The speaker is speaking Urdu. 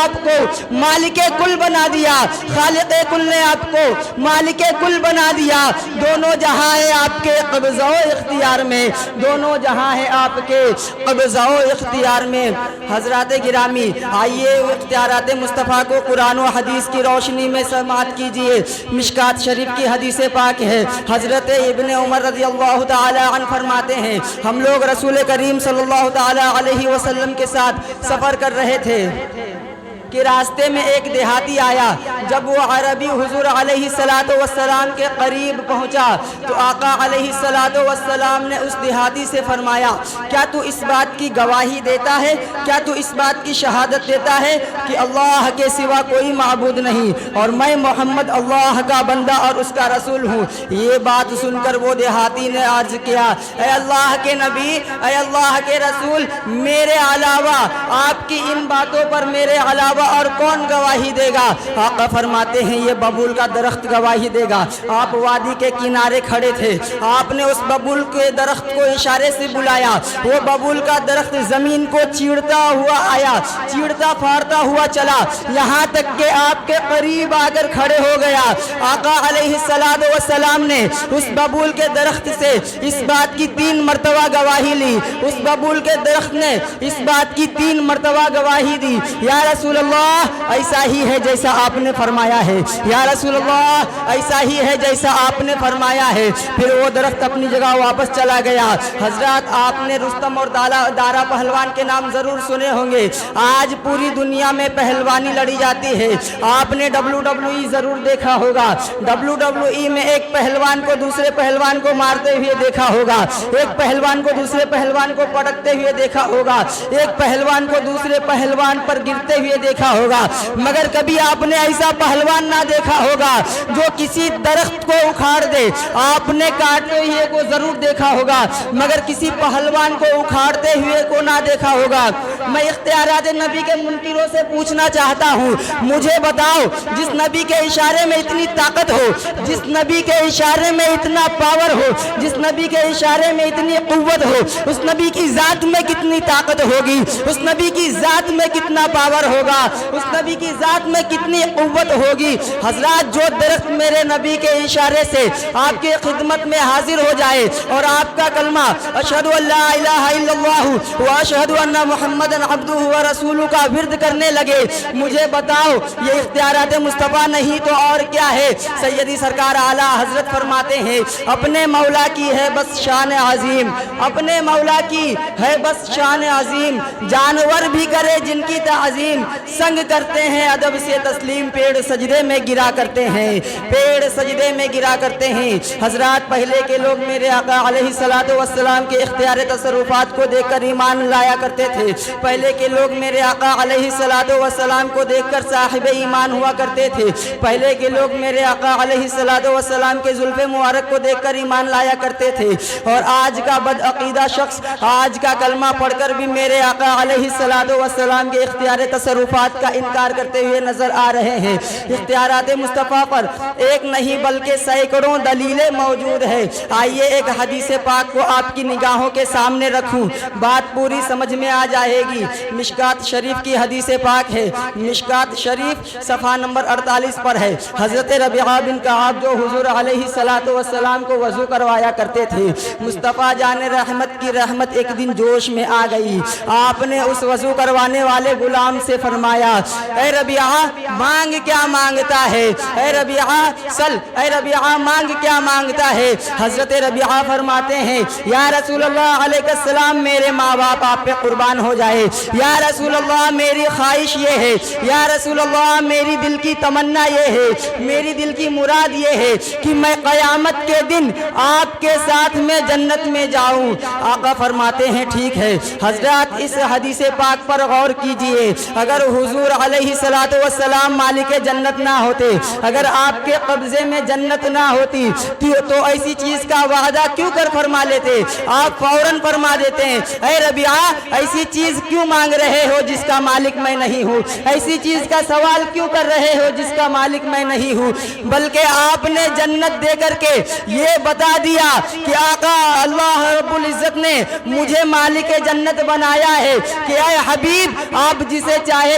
آپ کو مالک کل بنا دیا، خالق کل نے آپ کو مالک کل بنا دیا۔ دونوں جہاں ہیں آپ کے قبضہ و اختیار میں، دونوں جہاں ہیں آپ کے قبضہ و اختیار میں۔ حضرات گرامی، آئیے اختیارات مصطفیٰ کو قرآن و حدیث کی روشنی میں سماعت کیجئے۔ مشکات شریف کی حدیث پاک ہے، حضرت ابن عمر رضی اللہ تعالی عنہ فرماتے ہیں ہم لوگ رسول کریم صلی اللہ تعالی علیہ وسلم کے ساتھ سفر کر رہے تھے کہ راستے میں ایک دیہاتی آیا۔ جب وہ عربی حضور علیہ السلام کے قریب پہنچا تو آقا علیہ السلام نے اس دیہاتی سے فرمایا کیا تو اس بات کی گواہی دیتا ہے، کیا تو اس بات کی شہادت دیتا ہے کہ اللہ کے سوا کوئی معبود نہیں اور میں محمد اللہ کا بندہ اور اس کا رسول ہوں؟ یہ بات سن کر وہ دیہاتی نے عرض کیا اے اللہ کے نبی، اے اللہ کے رسول، میرے علاوہ آپ کی ان باتوں پر میرے علاوہ اور کون گواہی دے گا؟ آقا فرماتے ہیں یہ ببول کا درخت گواہی دے گا۔ آپ وادی کے کنارے کھڑے تھے، آپ نے اس ببول کے درخت کو اشارے سے بلایا، وہ ببول کا درخت زمین کو چیرتا ہوا آیا، چیرتا پھاڑتا ہوا چلا، یہاں تک کہ آپ کے قریب آ کر کھڑے ہو گیا۔ آقا علیہ السلام نے اس ببول کے درخت سے اس بات کی 3 مرتبہ گواہی لی، اس ببول کے درخت نے اس بات کی 3 مرتبہ گواہی دی یا رسول اللہ ایسا ہی ہے جیسا آپ نے فرمایا ہے، یا رسول اللہ ایسا ہی ہے جیسا آپ نے فرمایا ہے۔ پھر وہ درخت اپنی جگہ واپس چلا گیا۔ حضرات، آپ نے رستم اور دارا پہلوان کے نام ضرور سنے ہوں گے۔ آج پوری دنیا میں پہلوانی لڑی جاتی ہے۔ آپ نے WWE ضرور دیکھا ہوگا۔ WWE میں ایک پہلوان کو دوسرے پہلوان کو مارتے ہوئے دیکھا ہوگا، ایک پہلوان کو دوسرے پہلوان کو پٹکتے ہوئے دیکھا ہوگا، ایک پہلوان کو دوسرے پہلوان پر گرتے ہوئے دیکھا ہوگا، مگر کبھی آپ نے ایسا پہلوان نہ دیکھا ہوگا جو کسی درخت کو اکھاڑ دے۔ آپ نے کاٹتے ہوئے کو ضرور دیکھا ہوگا مگر کسی پہلوان کو اکھاڑتے ہوئے کو نہ دیکھا ہوگا۔ میں اختیارات نبی کے منکروں سے پوچھنا چاہتا ہوں، مجھے بتاؤ جس نبی کے اشارے میں اتنی طاقت ہو، جس نبی کے اشارے میں اتنا پاور ہو، جس نبی کے اشارے میں اتنی قوت ہو، اس نبی کی ذات میں کتنی طاقت ہوگی، اس نبی کی ذات میں کتنا پاور ہوگا، اس نبی کی ذات میں کتنی قوت ہوگی۔ حضرات، جو درخت میرے نبی کے اشارے سے آپ کی خدمت میں حاضر ہو جائے اور آپ کا کلمہ اشہد ان لا الہ الا اللہ و اشہد ان محمد عبدہ و رسولہ کا ورد کرنے لگے، مجھے بتاؤ یہ اختیارات مصطفیٰ نہیں تو اور کیا ہے؟ سیدی سرکار اعلیٰ حضرت فرماتے ہیں اپنے مولا کی ہے بس شان عظیم، اپنے مولا کی ہے بس شان عظیم، جانور بھی کرے جن کی تعظیم، سنگ کرتے ہیں ادب سے تسلیم، پیڑ سجدے میں گرا کرتے ہیں، پیڑ سجدے میں گرا کرتے ہیں۔ حضرات، پہلے کے لوگ میرے آقا علیہ السلام کے اختیار تصرفات کو دیکھ کر ایمان لایا کرتے تھے، پہلے کے لوگ میرے آقا علیہ السلام کو دیکھ کر صاحب ایمان ہوا کرتے تھے، پہلے کے لوگ میرے آقا علیہ السلام کے زلف مبارک کو دیکھ کر ایمان لایا کرتے تھے، اور آج کا بدعقیدہ شخص آج کا کلمہ پڑھ کر بھی میرے آقا علیہ السلام کے اختیار تصرفات کا انکار کرتے ہوئے نظر آ رہے ہیں۔ اختیارات مصطفیٰ پر ایک نہیں بلکہ سینکڑوں دلیلیں موجود ہیں۔ آئیے ایک حدیث پاک کو آپ کی نگاہوں کے سامنے رکھوں، بات پوری سمجھ میں آ جائے گی۔ مشکات شریف کی حدیث پاک ہے، مشکات شریف صفحہ نمبر 48 پر ہے۔ حضرت ربیعہ بن کعب جو حضور علیہ السلام کو وضو کروایا کرتے تھے، مصطفیٰ جان رحمت کی رحمت ایک دن جوش میں آ گئی۔ آپ نے اس وضو کروانے والے غلام سے فرمایا اے ربیعہ مانگ کیا مانگتا ہے، اے ربیعہ سل، اے ربیعہ مانگ کیا مانگتا ہے؟ حضرت ربیعہ فرماتے ہیں یا رسول اللہ علیہ السلام میرے ماں باپ آپ پہ قربان ہو جائے، یا رسول اللہ میری خواہش یہ ہے، یا رسول اللہ میری دل کی تمنا یہ ہے، میری دل کی مراد یہ ہے کہ میں قیامت کے دن آپ کے ساتھ میں جنت میں جاؤں۔ آقا فرماتے ہیں ٹھیک ہے۔ حضرات، اس حدیث پاک پر غور کیجئے، اگر حضور علیہ السلام مالک جنت نہ ہوتے، اگر آپ کے قبضے میں جنت نہ ہوتی تو ایسی چیز کا وعدہ کیوں کر فرما لیتے؟ آپ فوراً فرما دیتے ہیں اے ربیعہ ایسی چیز کیوں مانگ رہے ہو جس کا مالک میں نہیں ہوں، ایسی چیز کا سوال کیوں کر رہے ہو جس کا مالک میں نہیں ہوں؟ بلکہ آپ نے جنت دے کر کے یہ بتا دیا کہ آقا اللہ رب العزت نے مجھے مالک جنت بنایا ہے کہ اے حبیب آپ جسے چاہے